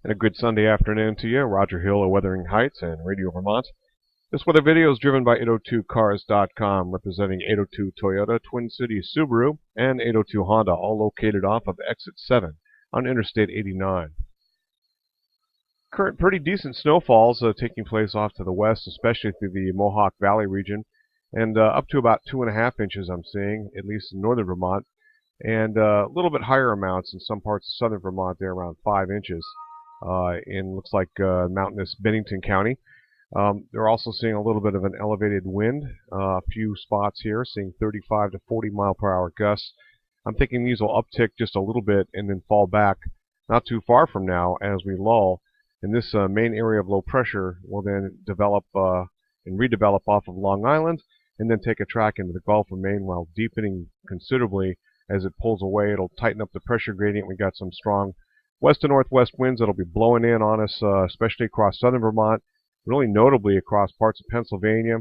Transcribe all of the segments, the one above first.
And a good Sunday afternoon to you. Roger Hill of Wuthering Heights and Radio Vermont. This weather video is driven by 802cars.com, representing 802 Toyota, Twin Cities Subaru, and 802 Honda, all located off of Exit 7 on Interstate 89. Current pretty decent snowfalls taking place off to the west, especially through the Mohawk Valley region, and up to about 2.5 inches I'm seeing, at least in northern Vermont, and a little bit higher amounts in some parts of southern Vermont. They're around 5 inches. In looks like mountainous Bennington County. They're also seeing a little bit of an elevated wind. A few spots here seeing 35 to 40 mile per hour gusts. I'm thinking these will uptick just a little bit and then fall back not too far from now as we lull. And this main area of low pressure will then develop and redevelop off of Long Island and then take a track into the Gulf of Maine while deepening considerably as it pulls away. It'll tighten up the pressure gradient. We got some strong west to northwest winds that'll be blowing in on us, especially across southern Vermont, really notably across parts of Pennsylvania.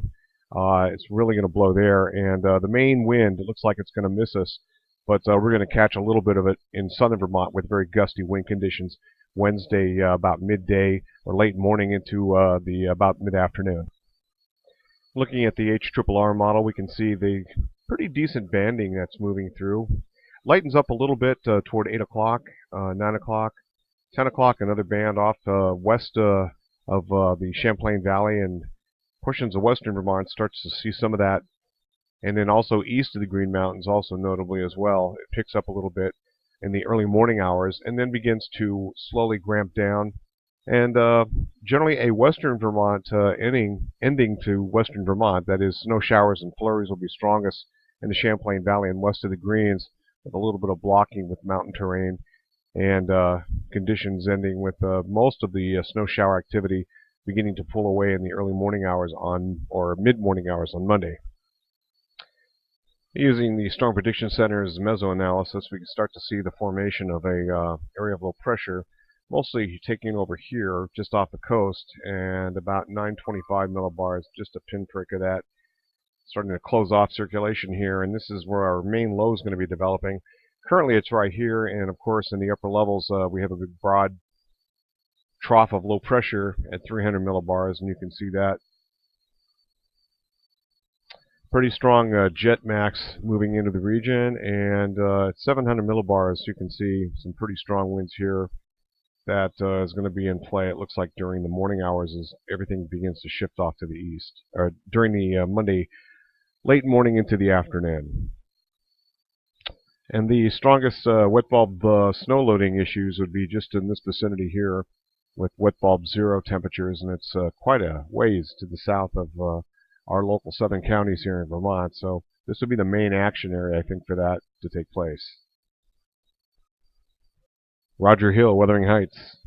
It's really going to blow there, and the main wind, it looks like it's going to miss us, but we're going to catch a little bit of it in southern Vermont with very gusty wind conditions Wednesday about midday or late morning into about mid-afternoon. Looking at the HRRR model, we can see the pretty decent banding that's moving through. Lightens up a little bit toward 8 o'clock, 9 o'clock, 10 o'clock, another band off west of the Champlain Valley, and portions of western Vermont starts to see some of that. And then also east of the Green Mountains, also notably as well. It picks up a little bit in the early morning hours and then begins to slowly ramp down. And generally a western Vermont ending to western Vermont, that is, snow showers and flurries will be strongest in the Champlain Valley and west of the Greens, with a little bit of blocking with mountain terrain, and conditions ending with most of the snow shower activity beginning to pull away in the early morning hours or mid-morning hours on Monday. Using the Storm Prediction Center's meso-analysis, we can start to see the formation of a area of low pressure, mostly taking over here just off the coast, and about 925 millibars, just a pinprick of that, starting to close off circulation here, and this is where our main low is going to be developing. Currently it's right here, and of course in the upper levels we have a big broad trough of low pressure at 300 millibars, and you can see that. Pretty strong jet max moving into the region, and at 700 millibars you can see some pretty strong winds here that is going to be in play. It looks like during the morning hours as everything begins to shift off to the east, or during the Monday late morning into the afternoon. And the strongest wet bulb snow loading issues would be just in this vicinity here with wet bulb zero temperatures, and it's quite a ways to the south of our local southern counties here in Vermont. So this would be the main action area, I think, for that to take place. Roger Hill, Wuthering Heights.